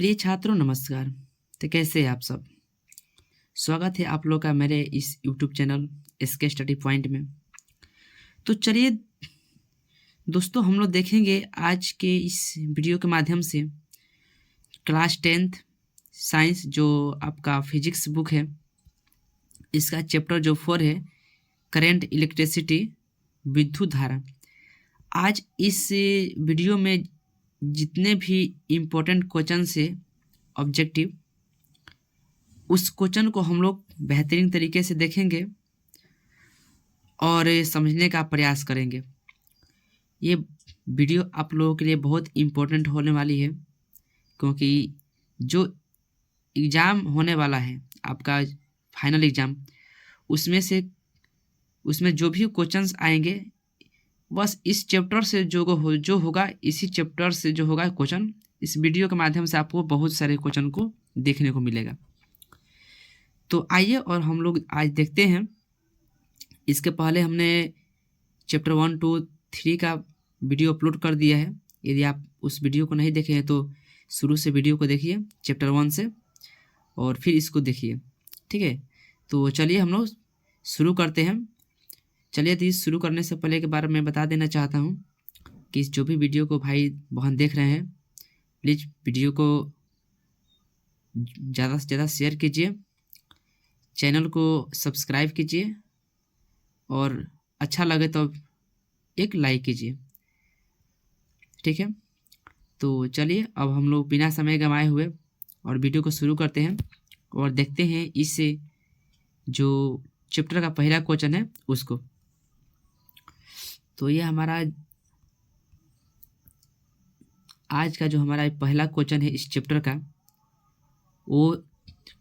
प्रिय छात्रों नमस्कार। तो कैसे हैं आप सब। स्वागत है आप लोग का मेरे इस YouTube channel SK study point में। तो चलिए दोस्तों, हम लोग देखेंगे आज के इस वीडियो के माध्यम से क्लास 10th साइंस जो आपका फिजिक्स बुक है, इसका चैप्टर जो 4 है करंट इलेक्ट्रिसिटी विद्युत धारा। आज इस वीडियो में जितने भी इम्पोर्टेंट क्वेश्चन से ऑब्जेक्टिव, उस क्वेश्चन को हम लोग बेहतरीन तरीके से देखेंगे और समझने का प्रयास करेंगे। ये वीडियो आप लोगों के लिए बहुत इम्पोर्टेंट होने वाली है, क्योंकि जो एग्ज़ाम होने वाला है आपका फाइनल एग्ज़ाम, उसमें जो भी क्वेश्चंस आएंगे बस इस चैप्टर से जो होगा, इसी चैप्टर से जो होगा क्वेश्चन, इस वीडियो के माध्यम से आपको बहुत सारे क्वेश्चन को देखने को मिलेगा। तो आइए और हम लोग आज देखते हैं। इसके पहले हमने चैप्टर 1, 2, 3 का वीडियो अपलोड कर दिया है। यदि आप उस वीडियो को नहीं देखे हैं तो शुरू से वीडियो को देखिए चैप्टर 1 से, और फिर इसको देखिए, ठीक है। तो चलिए हम लोग शुरू करते हैं। चलिए, तो शुरू करने से पहले के बारे में बता देना चाहता हूँ कि जो भी वीडियो को भाई बहन देख रहे हैं, प्लीज़ वीडियो को ज़्यादा से ज़्यादा शेयर कीजिए, चैनल को सब्सक्राइब कीजिए और अच्छा लगे तो एक लाइक कीजिए, ठीक है। तो चलिए अब हम लोग बिना समय गंवाए हुए और वीडियो को शुरू करते हैं और देखते हैं इस जो चैप्टर का पहला क्वेश्चन है उसको। तो ये हमारा आज का जो हमारा पहला क्वेश्चन है इस चैप्टर का, वो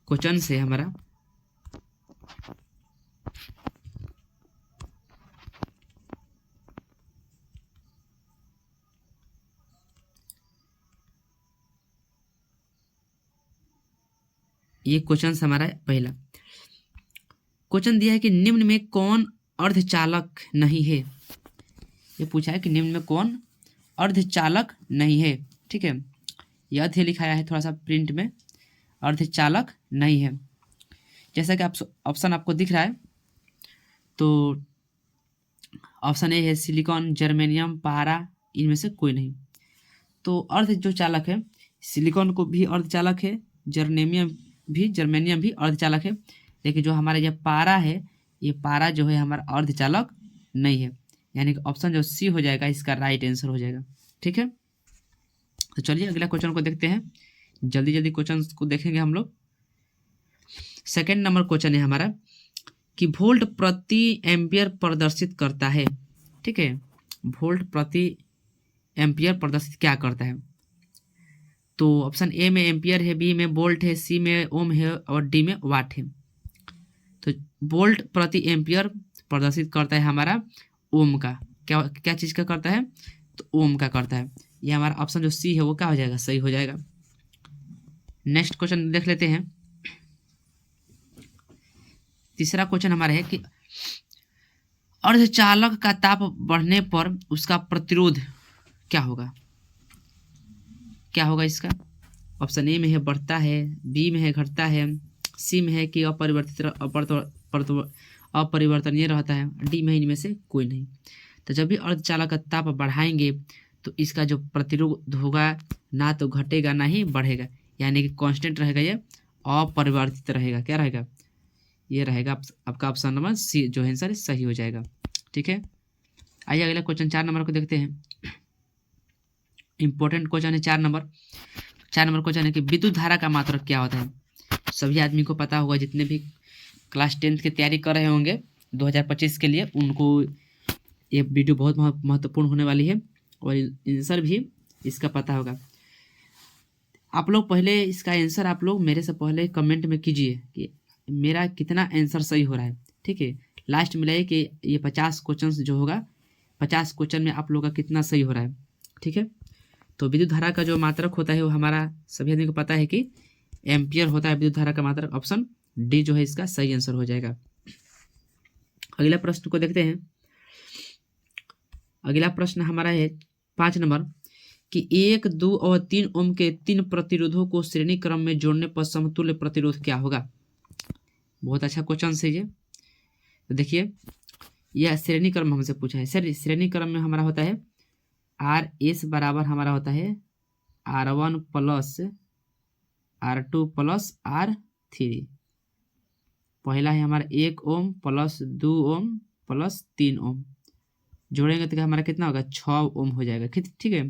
क्वेश्चन से हमारा ये क्वेश्चन हमारा पहला क्वेश्चन दिया है कि निम्न में कौन अर्धचालक नहीं है। ये पूछा है कि निम्न में कौन अर्धचालक नहीं है, ठीक है। यह थे लिखाया है थोड़ा सा प्रिंट में, अर्धचालक नहीं है। जैसा कि आप ऑप्शन आपको दिख रहा है, तो ऑप्शन ए है सिलिकॉन, जर्मेनियम, पारा, इनमें से कोई नहीं। तो अर्ध जो चालक है, सिलिकॉन को भी अर्धचालक है, जर्मेनियम भी अर्धचालक है, लेकिन जो हमारा यह पारा है, ये पारा जो है हमारा अर्धचालक नहीं है। यानी कि ऑप्शन जो सी हो जाएगा इसका राइट आंसर हो जाएगा, ठीक है। तो चलिए अगला क्वेश्चन को देखते हैं। जल्दी जल्दी क्वेश्चन को देखेंगे हम लोग। सेकेंड नंबर क्वेश्चन है हमारा कि वोल्ट प्रति एम्पियर प्रदर्शित करता है, ठीक है। वोल्ट प्रति एम्पियर प्रदर्शित क्या करता है। तो ऑप्शन ए में एम्पियर है, बी में वोल्ट है, सी में ओम है और डी में वाट है। तो वोल्ट प्रति एम्पियर प्रदर्शित करता है हमारा ओम का। क्या चीज़ का करता है, तो ओम का करता है। ये हमारा ऑप्शन जो सी है वो क्या हो जाएगा, सही हो जाएगा। नेक्स्ट क्वेश्चन देख लेते हैं। तीसरा क्वेश्चन हमारा है कि अर्धचालक का ताप बढ़ने पर उसका प्रतिरोध क्या होगा। क्या होगा इसका। ऑप्शन ए में है बढ़ता है, बी में है घटता है, सी में है कि अपरिवर्तनीय रहता है, डी में इनमें से कोई नहीं। तो जब भी अर्धचालक का ताप बढ़ाएंगे तो इसका जो प्रतिरोध होगा ना तो घटेगा ना ही बढ़ेगा, यानी कि कांस्टेंट रहेगा, ये अपरिवर्तित रहेगा। क्या रहेगा, ये रहेगा आपका ऑप्शन नंबर सी जो है आंसर सही हो जाएगा, ठीक है। आइए अगला क्वेश्चन 4 नंबर को देखते हैं। इंपॉर्टेंट क्वेश्चन है 4 नंबर क्वेश्चन है कि विद्युत धारा का मात्रक क्या होता है। सभी आदमी को पता होगा, जितने भी क्लास 10th की तैयारी कर रहे होंगे 2025 के लिए, उनको ये वीडियो बहुत महत्वपूर्ण होने वाली है और आंसर भी इसका पता होगा। आप लोग पहले इसका आंसर आप लोग मेरे से पहले कमेंट में कीजिए कि मेरा कितना आंसर सही हो रहा है, ठीक है। लास्ट में लाइए कि ये 50 क्वेश्चन जो होगा, 50 क्वेश्चन में आप लोग का कितना सही हो रहा है, ठीक है। तो विद्युत धारा का जो मात्रक होता है वो हमारा सभी आदमी को पता है कि एम्पियर होता है विद्युत धारा का मात्रक। ऑप्शन डी जो है इसका सही आंसर हो जाएगा। अगला प्रश्न को देखते हैं। अगला प्रश्न हमारा है 5 नंबर कि 1, 2 और 3 ओम के 3 प्रतिरोधों को श्रेणी क्रम में जोड़ने पर समतुल्य प्रतिरोध क्या होगा। बहुत अच्छा क्वेश्चन है ये। तो देखिए यह श्रेणी क्रम हमसे पूछा है सर। श्रेणी क्रम में हमारा होता है RS बराबर हमारा होता है R1 plus R2 plus R3। पहला है हमारा 1 ओम प्लस 2 ओम प्लस 3 ओम, जोड़ेंगे तो हमारा कितना होगा 6 ओम हो जाएगा। ठीक है,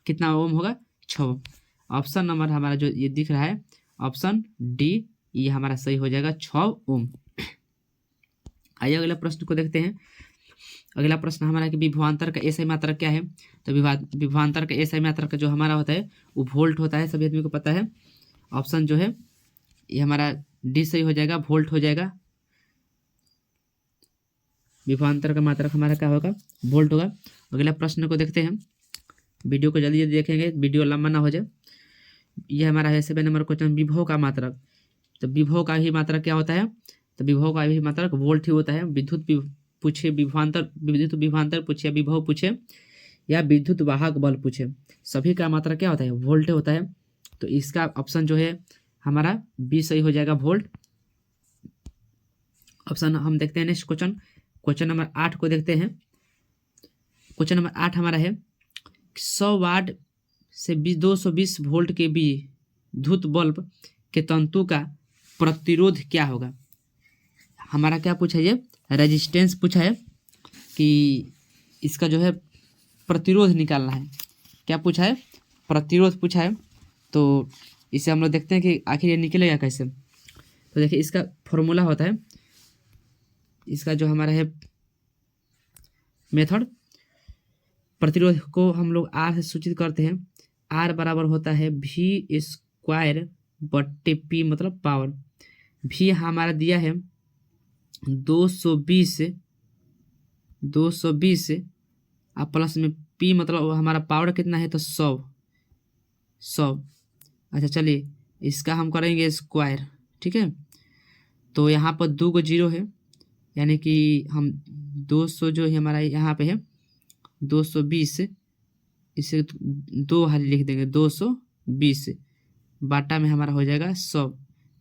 कितना ओम होगा 6। ऑप्शन नंबर हमारा जो ये दिख रहा है ऑप्शन डी, ये हमारा सही हो जाएगा 6 ओम। आइए अगले प्रश्न को देखते हैं। अगला प्रश्न हमारा कि विभवांतर का एसआई मात्रक क्या है। तो विभवांतर का एसआई मात्रक का जो हमारा होता है वो वोल्ट होता है, सभी आदमी को पता है। ऑप्शन जो है ये हमारा डी सही हो जाएगा, वोल्ट हो जाएगा। विभवांतर का मात्रक हमारा क्या होगा वोल्ट होगा। अगला प्रश्न को देखते हैं, वीडियो को जल्दी जल्दी देखेंगे, वीडियो लंबा ना हो जाए। यह हमारा है 7 नंबर क्वेश्चन, विभव का मात्रक। तो विभव का ही मात्रक क्या होता है, तो विभव का भी मात्रक वोल्ट ही होता है। विद्युत पूछे, विद्युत विभवांतर पूछे, विभव पूछे या विद्युत वाहक बल पूछे, सभी का मात्रक क्या होता है वोल्ट होता है। तो इसका ऑप्शन जो है हमारा बी सही हो जाएगा, वोल्ट। ऑप्शन हम देखते हैं नेक्स्ट क्वेश्चन, क्वेश्चन नंबर 8 को देखते हैं। क्वेश्चन नंबर 8 हमारा है 100 वाट से 220 वोल्ट के विद्युत बल्ब के तंतु का प्रतिरोध क्या होगा। हमारा क्या पूछा है, ये रेजिस्टेंस पूछा है कि इसका जो है प्रतिरोध निकालना है। क्या पूछा है, प्रतिरोध पूछा है। तो इसे हम लोग देखते हैं कि आखिर ये निकलेगा कैसे। तो देखिए इसका फॉर्मूला होता है, इसका जो हमारा है मेथड, प्रतिरोध को हम लोग आर से सूचित करते हैं। आर बराबर होता है V² बट्टे P मतलब पावर। भी हमारा दिया है 220 और प्लस में P मतलब हमारा पावर कितना है तो 100। अच्छा चलिए इसका हम करेंगे स्क्वायर, ठीक है। तो यहाँ पर 2 को 0 है, यानी कि हम 200 जो है हमारा यहाँ पे है 220, इसे 2 हाली लिख देंगे 220 बाटा में हमारा हो जाएगा 100।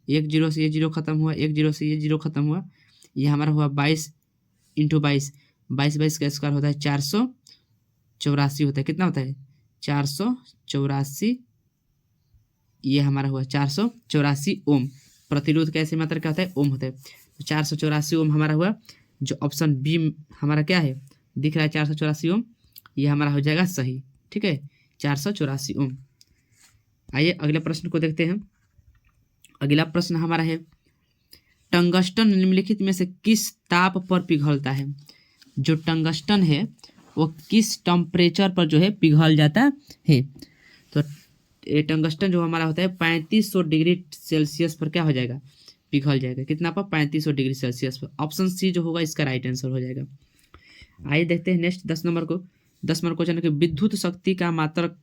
1 0 से ये 0 खत्म हुआ, 1 0 से ये 0 खत्म हुआ, ये हमारा हुआ 22 × 22, 22 का स्क्वायर होता है 484 होता है। कितना होता है 484, ये हमारा हुआ 484 ओम। प्रतिरोध कैसे मात्रक क्या होता है ओम होता है। तो 484 ओम हमारा हुआ, जो ऑप्शन बी हमारा क्या है दिख रहा है 484 ओम, ये हमारा हो जाएगा सही, ठीक है 484 ओम। आइए अगले प्रश्न को देखते हैं। अगला प्रश्न हमारा है टंगस्टन निम्नलिखित में से किस ताप पर पिघलता है। जो टंगस्टन है वो किस टेम्परेचर पर जो है पिघल जाता है। तो ये टंगस्टन जो हमारा होता है 3500 डिग्री सेल्सियस पर क्या हो जाएगा पिघल जाएगा। कितना पर 3500 डिग्री सेल्सियस पर। ऑप्शन सी जो होगा इसका राइट आंसर हो जाएगा। आइए देखते हैं नेक्स्ट 10 नंबर को। 10 नंबर क्वेश्चन है कि विद्युत शक्ति का मात्रक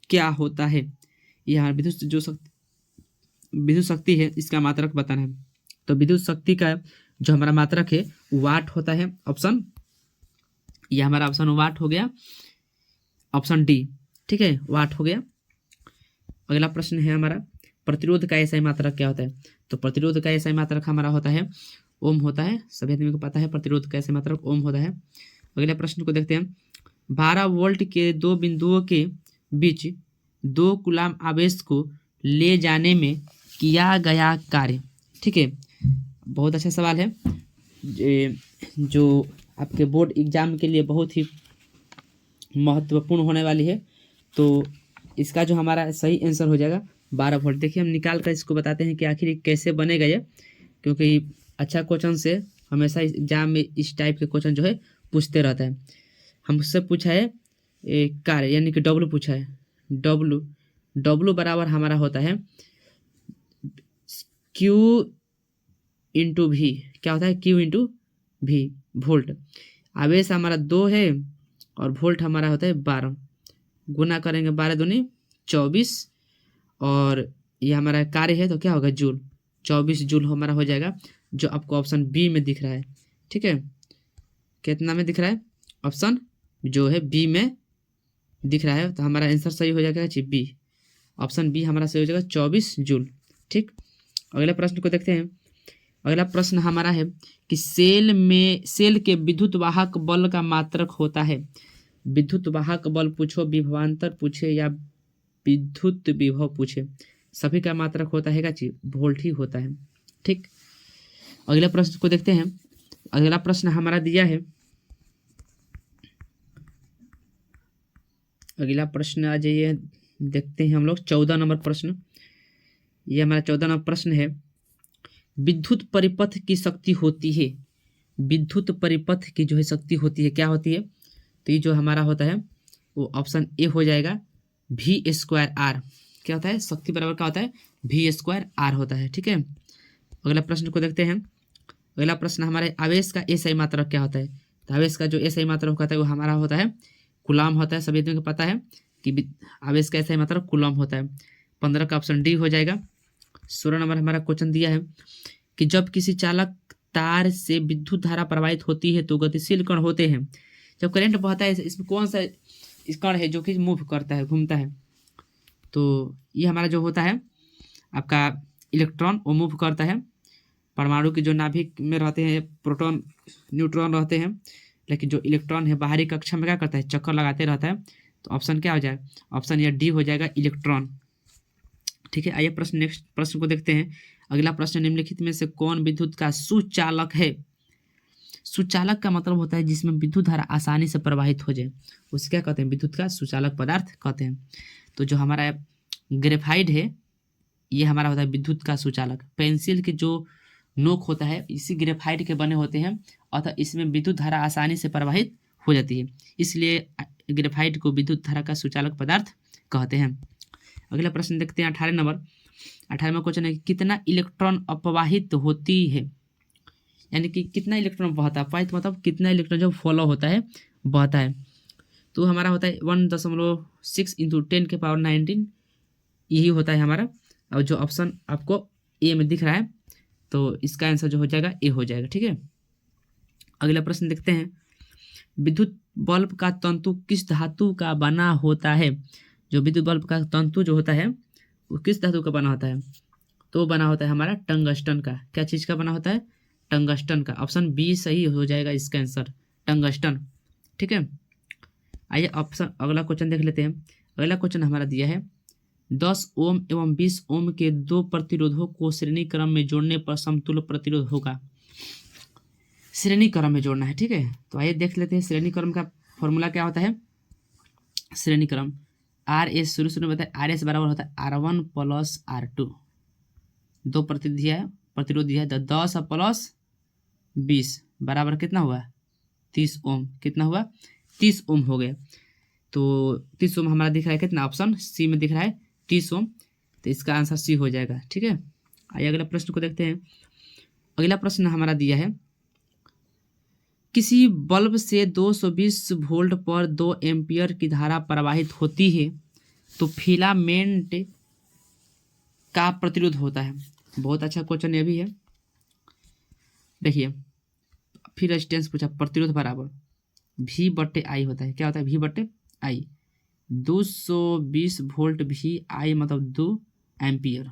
क्या होता है। यहाँ विद्युत शक्ति है इसका मात्रक बताना है। तो विद्युत शक्ति का जो हमारा मात्रक है वाट होता है। ऑप्शन ये हमारा ऑप्शन वाट हो गया, ऑप्शन डी, ठीक है वाट हो गया। अगला प्रश्न है हमारा प्रतिरोध का एसआई मात्रक क्या होता है। तो प्रतिरोध का एसआई मात्रक हमारा होता है ओम होता है, सभी आदमी को पता है प्रतिरोध का एसआई मात्रक ओम होता है। अगले प्रश्न को देखते हैं 12 वोल्ट के 2 बिंदुओं के बीच 2 कूलाम आवेश को ले जाने में किया गया कार्य, ठीक है। बहुत अच्छा सवाल है जो आपके बोर्ड एग्जाम के लिए बहुत ही महत्वपूर्ण होने वाली है। तो इसका जो हमारा सही आंसर हो जाएगा 12 वोल्ट। देखिए हम निकाल कर इसको बताते हैं कि आखिर कैसे बनेगा ये, क्योंकि अच्छा क्वेश्चन से हमेशा एग्जाम में इस टाइप के क्वेश्चन जो है पूछते रहता है। हमसे पूछा है कार्य यानी कि डब्लू पूछा है। डब्लू बराबर हमारा होता है Q × V। क्या होता है Q × V वोल्ट। आवेश हमारा 2 है और वोल्ट हमारा होता है 12। गुना करेंगे 12 दूनी 24 और ये हमारा कार्य है तो क्या होगा जूल, 24 जूल हमारा हो जाएगा, जो आपको ऑप्शन बी में दिख रहा है, ठीक है। कितना में दिख रहा है ऑप्शन जो है बी में दिख रहा है, तो हमारा आंसर सही हो जाएगा जी बी, ऑप्शन बी हमारा सही हो जाएगा 24 जूल। ठीक, अगले प्रश्न को देखते हैं। अगला प्रश्न हमारा है कि सेल के विद्युत वाहक बल का मात्रक होता है। विद्युत वाहक बल पूछो, विभवांतर पूछे या विद्युत विभव पूछे, सभी का मात्रक होता है जी वोल्ट ही होता है। ठीक, अगले प्रश्न को देखते हैं। अगला प्रश्न हमारा दिया है, अगला प्रश्न आ जाइए, देखते हैं हम लोग 14 नंबर प्रश्न। ये हमारा 14 नंबर प्रश्न है, विद्युत परिपथ की शक्ति होती है, विद्युत परिपथ की जो है शक्ति होती है, क्या होती है? तो ये जो हमारा होता है वो ऑप्शन ए हो जाएगा, वी स्क्वायर आर। क्या होता है? शक्ति बराबर क्या होता है? वी स्क्वायर आर होता है। ठीक है, अगला प्रश्न को देखते हैं। अगला प्रश्न हमारे आवेश का एसआई मात्रक क्या होता है? तो आवेश का जो एसआई मात्रक होता है वो हमारा होता है कूलम होता है। सभी को पता है कि आवेश का एसआई मात्रक कूलम होता है। 15 का ऑप्शन डी हो जाएगा। 16 नंबर हमारा क्वेश्चन दिया है कि जब किसी चालक तार से विद्युत धारा प्रवाहित होती है तो गतिशील कण होते हैं। जब करंट बहता है इसमें कौन सा इस कण है जो कि मूव करता है, घूमता है? तो ये हमारा जो होता है आपका इलेक्ट्रॉन, वो मूव करता है। परमाणु की जो नाभिक में रहते हैं प्रोटॉन न्यूट्रॉन रहते हैं, लेकिन जो इलेक्ट्रॉन है बाहरी कक्षा में क्या करता है? चक्कर लगाते रहता है। तो ऑप्शन क्या हो जाएगा? ऑप्शन ये डी हो जाएगा, इलेक्ट्रॉन। ठीक है, आइए प्रश्न नेक्स्ट प्रश्न को देखते हैं। अगला प्रश्न, निम्नलिखित में से कौन विद्युत का सुचालक है? सुचालक का मतलब होता है जिसमें विद्युत धारा आसानी से प्रवाहित हो जाए, उसे क्या कहते हैं? विद्युत का सुचालक पदार्थ कहते हैं। तो जो हमारा ग्रेफाइट है ये हमारा होता है विद्युत का सुचालक। पेंसिल के जो नोक होता है इसी ग्रेफाइट के बने होते हैं, अतः इसमें विद्युत धारा आसानी से प्रवाहित हो जाती है, इसलिए ग्रेफाइट को विद्युत धारा का सुचालक पदार्थ कहते हैं। अगला प्रश्न देखते हैं 18 नंबर। 18वां क्वेश्चन है, कितना इलेक्ट्रॉन अपवाहित होती है? यानी कि कितना इलेक्ट्रॉन बहता है? अपवाहित मतलब कितना इलेक्ट्रॉन जो फॉलो होता है, बहता है। तो हमारा होता है 1.6 इंटू 10⁻19, यही होता है हमारा। और जो ऑप्शन आपको ए में दिख रहा है तो इसका आंसर जो हो जाएगा ए हो जाएगा। ठीक है, अगला प्रश्न देखते हैं। विद्युत बल्ब का तंतु किस धातु का बना होता है? जो विद्युत बल्ब का तंतु जो होता है वो किस धातु का बना होता है? तो बना होता है हमारा टंगस्टन का। क्या चीज़ का बना होता है? टंगस्टन का। ऑप्शन बी सही हो जाएगा इसका आंसर, टंगस्टन। ठीक है, आइए ऑप्शन अगला क्वेश्चन देख लेते हैं। अगला क्वेश्चन हमारा दिया है, 10 ओम एवं 20 ओम के दो प्रतिरोधों को श्रेणी क्रम में जोड़ने पर समतुल्य प्रतिरोध होगा। श्रेणी क्रम में जोड़ना है। ठीक है, तो आइए देख लेते हैं श्रेणी क्रम का फॉर्मूला क्या होता है। श्रेणी क्रम आर एस शुरू में बताया, आर एस बराबर होता है R1 + R2। दो प्रतिरोध दिया है, 10 + 20 बराबर कितना हुआ? 30 ओम। कितना हुआ? 30 ओम हो गया। तो 30 ओम हमारा दिख रहा है कितना? ऑप्शन सी में दिख रहा है 30 ओम, तो इसका आंसर सी हो जाएगा। ठीक है, आइए अगला प्रश्न को देखते हैं। अगला प्रश्न हमारा दिया है, किसी बल्ब से 220 वोल्ट पर 2 एम्पियर की धारा प्रवाहित होती है तो फिलामेंट का प्रतिरोध होता है। बहुत अच्छा क्वेश्चन ये भी है। देखिए, फिर रेजिस्टेंस पूछा, प्रतिरोध बराबर V/I होता है। क्या होता है? V/I। 220 वोल्ट VI मतलब 2 एम्पियर,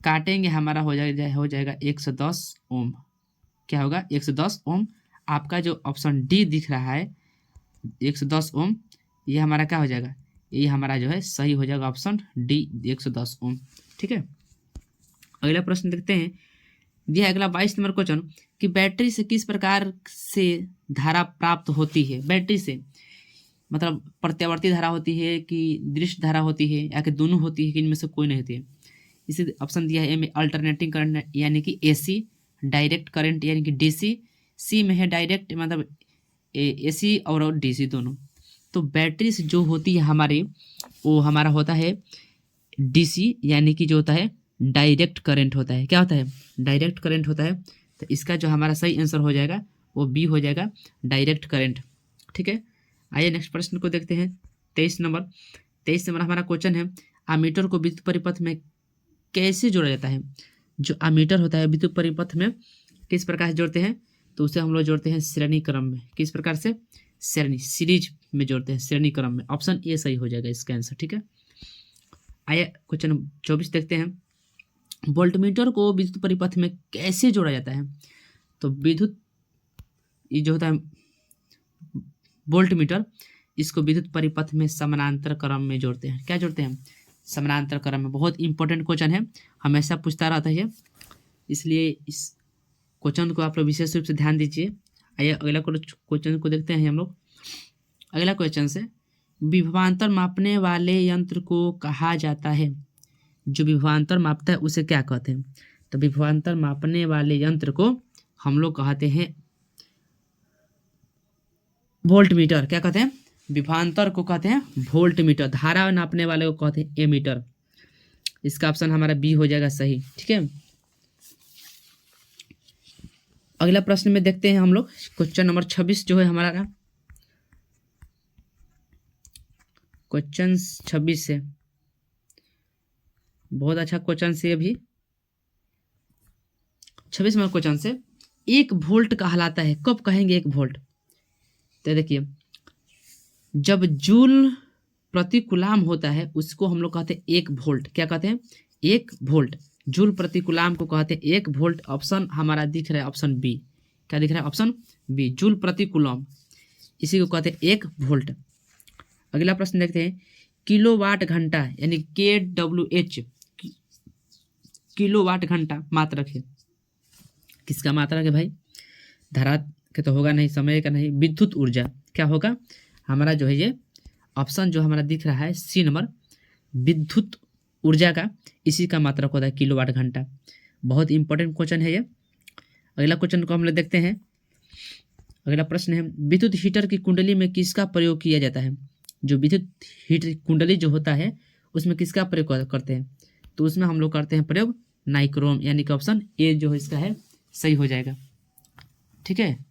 काटेंगे हमारा हो जाएगा 110 ओम। क्या होगा? 110 ओम। आपका जो ऑप्शन डी दिख रहा है 110 ओम, ये हमारा क्या हो जाएगा? ये हमारा जो है सही हो जाएगा, ऑप्शन डी 110 ओम। ठीक है, अगला प्रश्न देखते हैं। दिया है अगला 22 नंबर क्वेश्चन कि बैटरी से किस प्रकार से धारा प्राप्त होती है? बैटरी से मतलब प्रत्यावर्ती धारा होती है कि दृश्य धारा होती है या कि दोनों होती है कि इनमें से कोई नहीं होती है? इसे ऑप्शन दिया है ए में अल्टरनेटिंग करंट यानी कि AC, डायरेक्ट करंट यानी कि DC, सी में है डायरेक्ट मतलब AC और DC दोनों। तो बैटरी से जो होती है हमारी, वो हमारा होता है DC यानी कि जो होता है डायरेक्ट करंट होता है। क्या होता है? डायरेक्ट करंट होता है। तो इसका जो हमारा सही आंसर हो जाएगा वो बी हो जाएगा, डायरेक्ट करंट। ठीक है, आइए नेक्स्ट प्रश्न को देखते हैं। 23 नंबर। 23 नंबर हमारा क्वेश्चन है, अमीटर को विद्युत परिपथ में कैसे जोड़ा जाता है? जो अमीटर होता है विद्युत परिपथ में किस प्रकार से जोड़ते हैं? तो उसे हम लोग जोड़ते हैं श्रेणी क्रम में। किस प्रकार से? श्रेणी, सीरीज में जोड़ते हैं, श्रेणी क्रम में। ऑप्शन ए सही हो जाएगा इसका आंसर। ठीक है, आइए क्वेश्चन 24 देखते हैं। वोल्टमीटर को विद्युत परिपथ में कैसे जोड़ा जाता है? तो विद्युत, ये जो होता है वोल्टमीटर, इसको विद्युत परिपथ में समानांतर क्रम में जोड़ते हैं। क्या जोड़ते हैं? समानांतर क्रम में। बहुत इंपॉर्टेंट क्वेश्चन है, हमेशा पूछता रहता है, इसलिए इस क्वेश्चन को आप लोग विशेष रूप से ध्यान दीजिए। आइए अगला क्वेश्चन को देखते हैं हम लोग। अगला क्वेश्चन से, विभवांतर मापने वाले यंत्र को कहा जाता है? जो विभवांतर मापता है उसे क्या कहते हैं? तो विभवांतर मापने वाले यंत्र को हम लोग कहते हैं वोल्टमीटर। क्या कहते हैं? विभवांतर को कहते हैं वोल्टमीटर। धारा नापने वाले को कहते हैं एमीटर। इसका ऑप्शन हमारा बी हो जाएगा सही। ठीक है, अगला प्रश्न में देखते हैं हम लोग। क्वेश्चन नंबर 26 जो है हमारा, क्वेश्चन 26 से बहुत अच्छा क्वेश्चन से, अभी 26 नंबर क्वेश्चन से, 1 वोल्ट कहलाता है। कब कहेंगे 1 वोल्ट? तो देखिए, जब जूल प्रति कूलाम होता है उसको हम लोग कहते हैं 1 वोल्ट। क्या कहते हैं? 1 वोल्ट। जूल प्रति कूलाम को कहते हैं 1 वोल्ट। ऑप्शन हमारा दिख रहा है ऑप्शन बी। क्या दिख रहा है? ऑप्शन बी, जूल प्रति कूलाम, इसी को कहते हैं 1 वोल्ट। अगला प्रश्न देखते हैं। किलोवाट घंटा यानी KWH, किलोवाट घंटा मात्रक है। किसका मात्रक है भाई? धारा के तो होगा नहीं, समय का नहीं, विद्युत ऊर्जा। क्या होगा हमारा जो है ये ऑप्शन जो हमारा दिख रहा है सी नंबर, विद्युत ऊर्जा का, इसी का मात्रक होता है किलोवाट घंटा। बहुत इंपॉर्टेंट क्वेश्चन है ये। अगला क्वेश्चन को हम लोग देखते हैं। अगला प्रश्न है, विद्युत हीटर की कुंडली में किसका प्रयोग किया जाता है? जो विद्युत हीटर कुंडली जो होता है उसमें किसका प्रयोग करते हैं? तो उसमें हम लोग करते हैं प्रयोग नाइक्रोम, यानी कि ऑप्शन ए जो है इसका है सही हो जाएगा। ठीक है,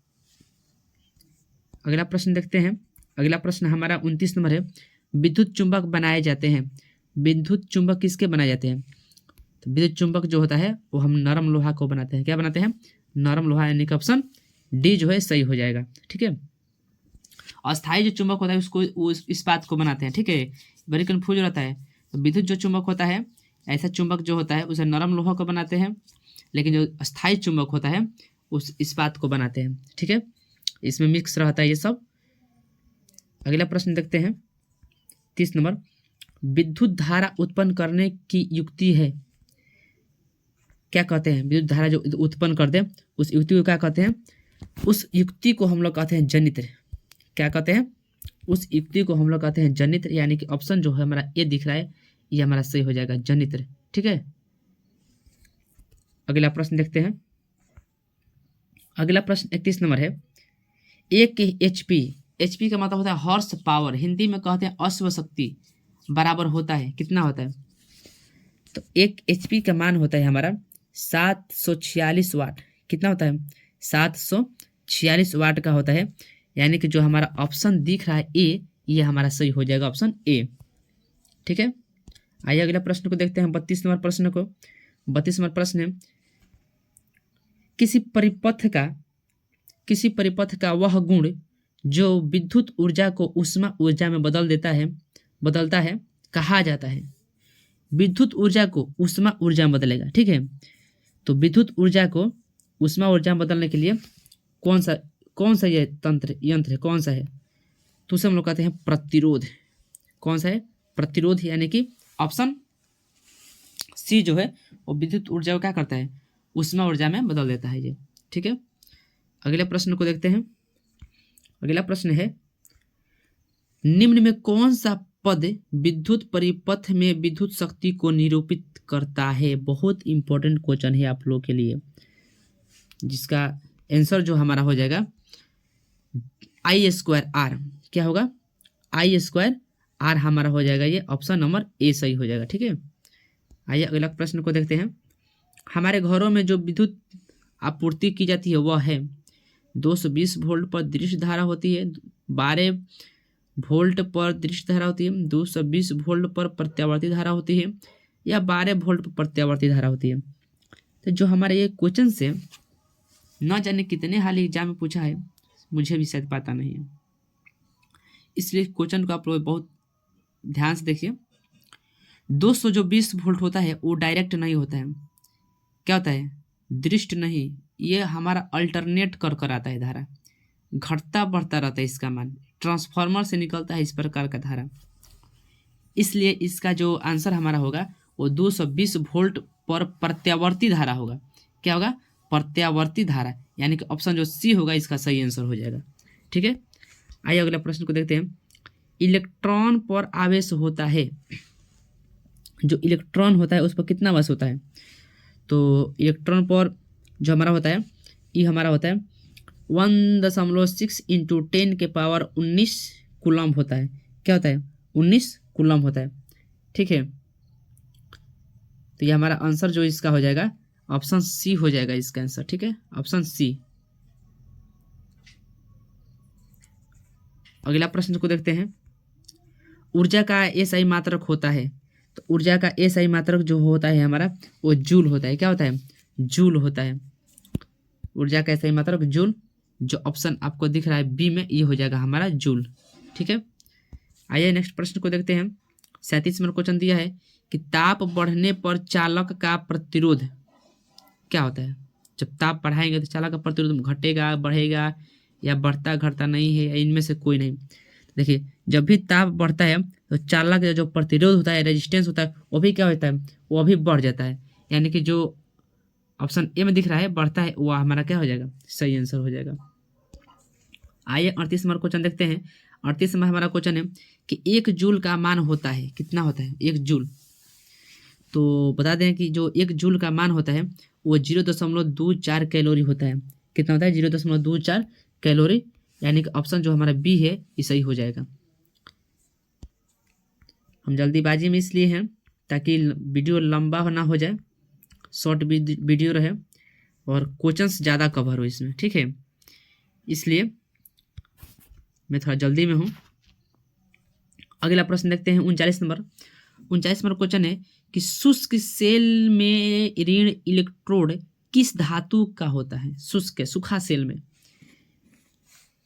अगला प्रश्न देखते हैं। अगला प्रश्न हमारा 29 नंबर है। विद्युत चुंबक बनाए जाते हैं। विद्युत चुंबक किसके बनाए जाते हैं? तो विद्युत चुंबक जो होता है वो हम नरम लोहा को बनाते हैं। क्या बनाते हैं? नरम लोहा, यानी कि ऑप्शन डी जो है सही हो जाएगा। ठीक है, अस्थायी जो चुंबक होता है उसको इस्पात को बनाते हैं। ठीक है, बड़ी कन्फ्यूज रहता है। तो विद्युत जो चुंबक होता है, ऐसा चुंबक जो होता है उसे नरम लोहा को बनाते हैं, लेकिन जो अस्थायी चुंबक होता है उस इस्पात को बनाते हैं। ठीक है, इसमें मिक्स रहता है ये सब। अगला प्रश्न देखते हैं 30 नंबर। विद्युत धारा उत्पन्न करने की युक्ति है। क्या कहते हैं? विद्युत धारा जो उत्पन्न करते हैं उस युक्ति को क्या कहते हैं? उस युक्ति को हम लोग कहते हैं जनित्र। क्या कहते हैं? उस युक्ति को हम लोग कहते हैं जनित्र, यानी कि ऑप्शन जो है हमारा ए दिख रहा है, ये हमारा सही हो जाएगा, जनित्र। ठीक है, अगला प्रश्न देखते हैं। अगला प्रश्न 31 नंबर है। 1 HP, HP का मतलब होता है हॉर्स पावर, हिंदी में कहते हैं अश्व शक्ति, बराबर होता है कितना होता है? तो 1 HP का मान होता है हमारा 746 वाट। कितना होता है? 746 वाट का होता है, यानी कि जो हमारा ऑप्शन दिख रहा है ए, ये हमारा सही हो जाएगा, ऑप्शन ए। ठीक है, आइए अगला प्रश्न को देखते हैं, 32 नंबर प्रश्न को। 32 नंबर प्रश्न है, किसी परिपथ का वह गुण जो विद्युत ऊर्जा को ऊष्मा ऊर्जा में बदलता है कहा जाता है। विद्युत ऊर्जा को ऊष्मा ऊर्जा में बदलेगा। ठीक है, तो विद्युत ऊर्जा को ऊष्मा ऊर्जा में बदलने के लिए कौन सा ये यंत्र है? कौन सा है? तो उसे हम लोग कहते हैं प्रतिरोध। कौन सा है? प्रतिरोध, यानी कि ऑप्शन सी जो है वो विद्युत ऊर्जा को क्या करता है? ऊष्मा ऊर्जा में बदल देता है ये। ठीक है, अगले प्रश्न को देखते हैं। अगला प्रश्न है, निम्न में कौन सा पद विद्युत परिपथ में विद्युत शक्ति को निरूपित करता है? बहुत इंपॉर्टेंट क्वेश्चन है आप लोगों के लिए, जिसका आंसर जो हमारा हो जाएगा I²R। क्या होगा? I²R हमारा हो जाएगा, ये ऑप्शन नंबर ए सही हो जाएगा। ठीक है, आइए अगला प्रश्न को देखते हैं। हमारे घरों में जो विद्युत आपूर्ति की जाती है वह है 220 वोल्ट पर दृश्य धारा होती है, 12 वोल्ट पर दृश्य धारा होती है, 220 वोल्ट पर प्रत्यावर्ती धारा होती है, या 12 वोल्ट पर प्रत्यावर्ती धारा होती है। तो जो हमारे ये क्वेश्चन से न जाने कितने हाल एग्जाम में पूछा है, मुझे भी शायद पता नहीं है। इसलिए क्वेश्चन को आप लोग बहुत ध्यान से देखिए। 200 जो 20 वोल्ट होता है वो डायरेक्ट नहीं होता है, क्या होता है, दृष्ट नहीं, ये हमारा अल्टरनेट कर कर आता है धारा, घटता बढ़ता रहता है इसका मान, ट्रांसफार्मर से निकलता है इस प्रकार का धारा। इसलिए इसका जो आंसर हमारा होगा वो 220 वोल्ट पर प्रत्यावर्ती धारा होगा। क्या होगा, प्रत्यावर्ती धारा, यानी कि ऑप्शन जो सी होगा इसका सही आंसर हो जाएगा। ठीक है, आइए अगला प्रश्न को देखते हैं। इलेक्ट्रॉन पर आवेश होता है, जो इलेक्ट्रॉन होता है उस पर कितना आवेश होता है, तो इलेक्ट्रॉन पर जो हमारा होता है ये हमारा होता है 1.6 इंटू 10 के पावर 19 कूलम्ब होता है। क्या होता है, 19 कूलम्ब होता है। ठीक है, तो ये हमारा आंसर जो इसका हो जाएगा ऑप्शन सी हो जाएगा इसका आंसर। ठीक है, ऑप्शन सी। अगला प्रश्न को देखते हैं। ऊर्जा का एसआई मात्रक होता है, तो ऊर्जा का एसआई मात्रक जो होता है हमारा वो जूल होता है। क्या होता है, जूल होता है। ऊर्जा का एसआई मात्रक जूल, जो ऑप्शन आपको दिख रहा है बी में, ये हो जाएगा हमारा जूल। ठीक है, आइए नेक्स्ट प्रश्न को देखते हैं। 37 नंबर क्वेश्चन दिया है कि ताप बढ़ने पर चालक का प्रतिरोध क्या होता है। जब ताप बढ़ाएंगे तो चालक का प्रतिरोध घटेगा, बढ़ेगा, या बढ़ता घटता नहीं है, इनमें से कोई नहीं। देखिए, जब भी ताप बढ़ता है तो चालक का जो प्रतिरोध होता है, रेजिस्टेंस होता है, वो भी क्या होता है, वो भी बढ़ जाता है। यानी कि जो ऑप्शन ए में दिख रहा है बढ़ता है, वो हमारा क्या हो जाएगा, सही आंसर हो जाएगा। आइए 38 नंबर क्वेश्चन देखते हैं। 38 नंबर हमारा क्वेश्चन है कि 1 जूल का मान होता है, कितना होता है 1 जूल। तो बता दें कि जो 1 जूल का मान होता है वो 0.24 कैलोरी होता है। कितना होता है, 0.24 कैलोरी, यानी कि ऑप्शन जो हमारा बी है ये सही हो जाएगा। हम जल्दीबाजी में इसलिए हैं ताकि वीडियो लंबा ना हो जाए, शॉर्ट वीडियो रहे और क्वेश्चंस ज़्यादा कवर हो इसमें। ठीक है, इसलिए मैं थोड़ा जल्दी में हूँ। अगला प्रश्न देखते हैं 39 नंबर। 39 नंबर क्वेश्चन है कि शुष्क सेल में ऋण इलेक्ट्रोड किस धातु का होता है। शुष्क सूखा सेल में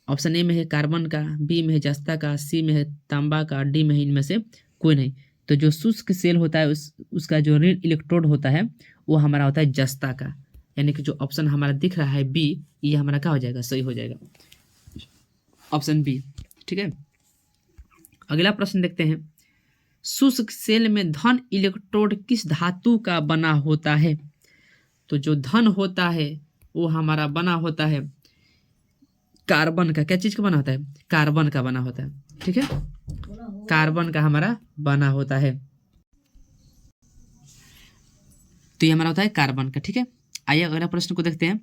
ऑप्शन ए में है कार्बन का, बी में है जस्ता का, सी में है तांबा का, डी में है इनमें से कोई नहीं। तो जो शुष्क सेल होता है उसका जो ऋण इलेक्ट्रोड होता है वो हमारा होता है जस्ता का, यानी कि जो ऑप्शन हमारा दिख रहा है बी, ये हमारा क्या हो जाएगा, सही हो जाएगा, ऑप्शन बी। ठीक है, अगला प्रश्न देखते हैं। शुष्क सेल में धन इलेक्ट्रोड किस धातु का बना होता है। तो जो धन होता है वो हमारा बना होता है कार्बन का। क्या चीज का बना होता है, कार्बन का बना होता है। ठीक है, कार्बन का हमारा बना होता है, तो ये हमारा होता है कार्बन का। ठीक है, आइए अगला प्रश्न को देखते हैं।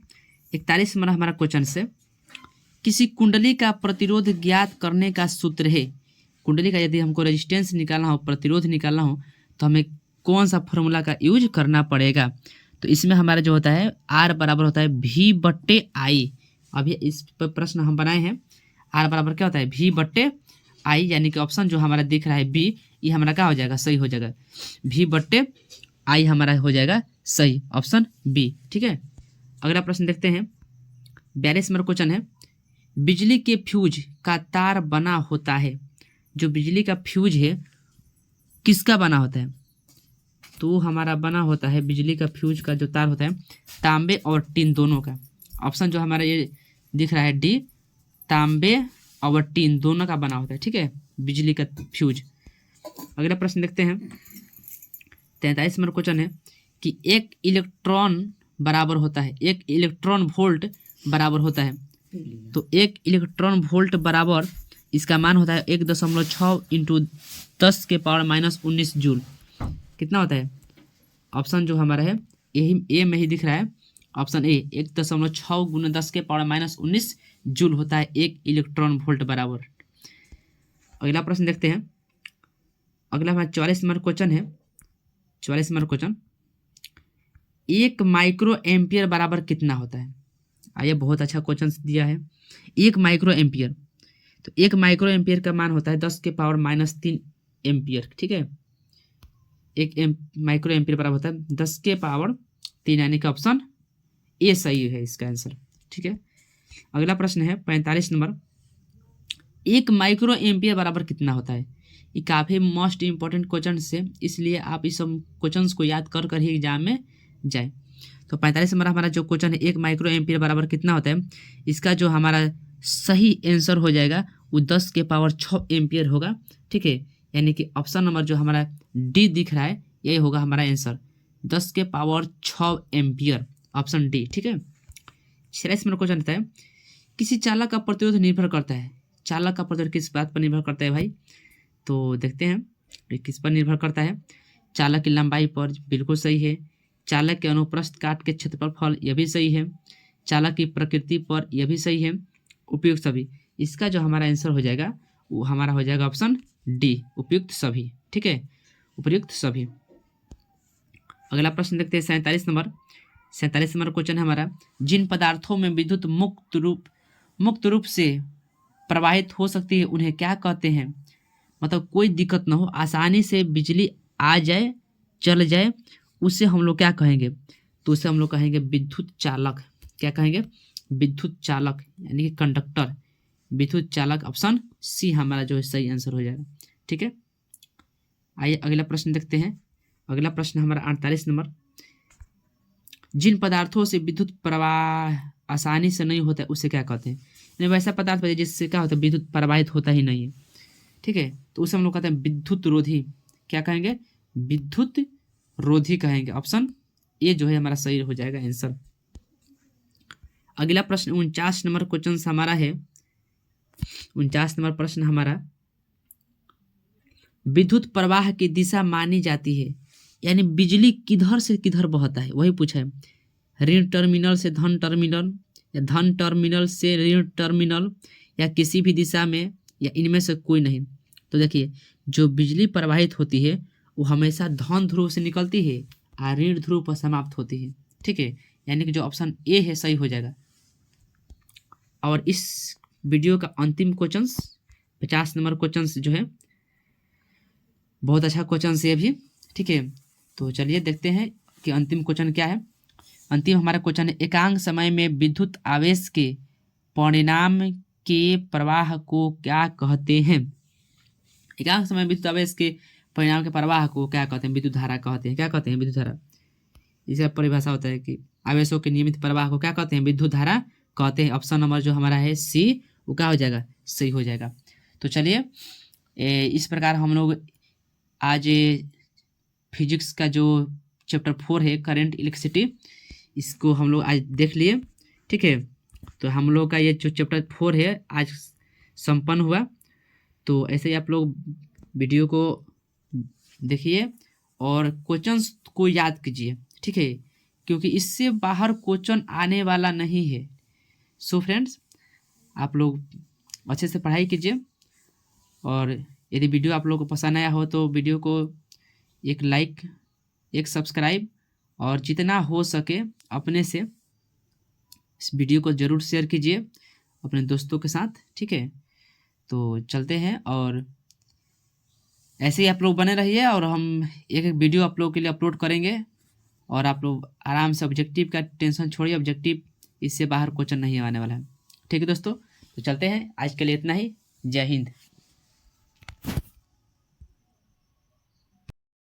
41 नंबर हमारा क्वेश्चन से, किसी कुंडली का प्रतिरोध ज्ञात करने का सूत्र है। कुंडली का यदि हमको रेजिस्टेंस निकालना हो, प्रतिरोध निकालना हो, तो हमें कौन सा फॉर्मूला का यूज करना पड़ेगा। तो इसमें हमारा जो होता है आर बराबर होता है V/I। अभी इस पर प्रश्न हम बनाए हैं, आर बराबर क्या होता है, V/I, यानी कि ऑप्शन जो हमारा दिख रहा है बी, ये हमारा क्या हो जाएगा, सही हो जाएगा, V/I हमारा हो जाएगा सही, ऑप्शन बी। ठीक है, अगला प्रश्न देखते हैं। 42 नंबर क्वेश्चन है, बिजली के फ्यूज का तार बना होता है। जो बिजली का फ्यूज है किसका बना होता है, तो हमारा बना होता है बिजली का फ्यूज का जो तार होता है तांबे और टिन दोनों का। ऑप्शन जो हमारा ये दिख रहा है डी, तांबे और टिन दोनों का बना होता है। ठीक है, बिजली का फ्यूज। अगला प्रश्न देखते हैं। 43 नंबर क्वेश्चन है कि 1 इलेक्ट्रॉन बराबर होता है, 1 इलेक्ट्रॉन वोल्ट बराबर होता है। तो 1 इलेक्ट्रॉन वोल्ट बराबर इसका मान होता है 1.6 इंटू 10 के पावर -19 जूल। कितना होता है, ऑप्शन जो हमारा है यही ए में ही दिख रहा है, ऑप्शन ए 1.6 गुना 10 के पावर -19 जूल होता है 1 इलेक्ट्रॉन वोल्ट बराबर। अगला प्रश्न देखते हैं। अगला हमारा 44 नंबर क्वेश्चन है। 44 नंबर क्वेश्चन, 1 माइक्रो एम्पियर बराबर कितना होता है। आइए, बहुत अच्छा क्वेश्चन दिया है। 1 माइक्रो एम्पियर, तो 1 माइक्रो एम्पियर का मान होता है 10 के पावर -3 एम्पियर। ठीक है, 1 माइक्रो एम्पियर बराबर होता है 10 के पावर 3, यानी कि ऑप्शन ए सही है इसका आंसर। ठीक है, अगला प्रश्न है 45 नंबर। 1 माइक्रो एम्पियर बराबर कितना होता है। ये काफ़ी मोस्ट इम्पॉर्टेंट क्वेश्चन है, इसलिए आप इस सब क्वेश्चंस को याद कर कर ही एग्जाम में जाए। तो 45 नंबर हमारा जो क्वेश्चन है 1 माइक्रो एम्पियर बराबर कितना होता है, इसका जो हमारा सही आंसर हो जाएगा वो 10 के पावर 6 एम्पियर होगा। ठीक है, यानी कि ऑप्शन नंबर जो हमारा डी दिख रहा है यही होगा हमारा आंसर, 10 के पावर 6 एम्पियर, ऑप्शन डी। ठीक है, 46 नंबर क्वेश्चन आता है किसी चालक का प्रतिरोध निर्भर करता है। चालक का प्रतिरोध किस बात पर निर्भर करता है भाई, तो देखते हैं ये किस पर निर्भर करता है। चालक की लंबाई पर, बिल्कुल सही है। चालक के अनुप्रस्थ काट के क्षेत्रफल, यह भी सही है। चालक की प्रकृति पर, यह भी सही है। उपयुक्त सभी, इसका जो हमारा आंसर हो जाएगा वो हमारा हो जाएगा ऑप्शन डी, उपयुक्त सभी। ठीक है, उपयुक्त सभी। अगला प्रश्न देखते हैं 47 नंबर। 47 नंबर क्वेश्चन है हमारा, जिन पदार्थों में विद्युत मुक्त रूप से प्रवाहित हो सकती है उन्हें क्या कहते हैं। मतलब कोई दिक्कत ना हो, आसानी से बिजली आ जाए चल जाए, उसे हम लोग क्या कहेंगे, तो उसे हम लोग कहेंगे विद्युत चालक। क्या कहेंगे, विद्युत चालक, यानी कि कंडक्टर, विद्युत चालक। ऑप्शन सी हमारा जो है सही आंसर हो जाएगा। ठीक है, आइए अगला प्रश्न देखते हैं। अगला प्रश्न हमारा 48 नंबर, जिन पदार्थों से विद्युत प्रवाह आसानी से नहीं होता है उसे क्या कहते हैं। यानी वैसा पदार्थ जिससे क्या होता है विद्युत प्रवाहित होता ही नहीं है। ठीक है, तो उसे हम लोग कहते हैं विद्युत रोधी। क्या कहेंगे, विद्युत रोधी कहेंगे। ऑप्शन ए जो है हमारा सही हो जाएगा आंसर। अगला प्रश्न 49 नंबर क्वेश्चन हमारा है। 49 नंबर प्रश्न हमारा, विद्युत प्रवाह की दिशा मानी जाती है, यानी बिजली किधर से किधर बहता है, वही पूछा है। ऋण टर्मिनल से धन टर्मिनल, या धन टर्मिनल से ऋण टर्मिनल, या किसी भी दिशा में, या इनमें से कोई नहीं। तो देखिए, जो बिजली प्रवाहित होती है वो हमेशा धन ध्रुव से निकलती है और ऋण ध्रुव पर समाप्त होती है। ठीक है, यानी कि जो ऑप्शन ए है सही हो जाएगा। और इस वीडियो का अंतिम क्वेश्चन 50 नंबर क्वेश्चन जो है बहुत अच्छा क्वेश्चन है अभी। ठीक है, तो चलिए देखते हैं कि अंतिम क्वेश्चन क्या है। अंतिम हमारा क्वेश्चन है, एकांक समय में विद्युत आवेश के परिणाम के प्रवाह को क्या कहते हैं। एकांक समय विद्युत आवेश के परिणाम के प्रवाह को क्या कहते हैं, विद्युत धारा कहते हैं। क्या कहते हैं, विद्युत धारा। इसका परिभाषा होता है कि आवेशों के नियमित प्रवाह को क्या कहते हैं, विद्युत धारा कहते हैं। ऑप्शन नंबर जो हमारा है सी, वो क्या हो जाएगा, सही हो जाएगा। तो चलिए इस प्रकार हम लोग आज फिजिक्स का जो चैप्टर 4 है करंट इलेक्ट्रिसिटी, इसको हम लोग आज देख लिए। ठीक है, तो हम लोग का ये जो चैप्टर 4 है आज संपन्न हुआ। तो ऐसे ही आप लोग वीडियो को देखिए और क्वेश्चंस को याद कीजिए। ठीक है, क्योंकि इससे बाहर क्वेश्चन आने वाला नहीं है। सो फ्रेंड्स, आप लोग अच्छे से पढ़ाई कीजिए, और यदि वीडियो आप लोगों को पसंद आया हो तो वीडियो को एक लाइक, एक सब्सक्राइब, और जितना हो सके अपने से इस वीडियो को ज़रूर शेयर कीजिए अपने दोस्तों के साथ। ठीक है, तो चलते हैं, और ऐसे ही आप लोग बने रहिए, और हम एक एक वीडियो आप लोगों के लिए अपलोड करेंगे, और आप लोग आराम से ऑब्जेक्टिव का टेंशन छोड़िए, ऑब्जेक्टिव इससे बाहर क्वेश्चन नहीं आने वाला है। ठीक है दोस्तों, तो चलते हैं, आज के लिए इतना ही। जय हिंद।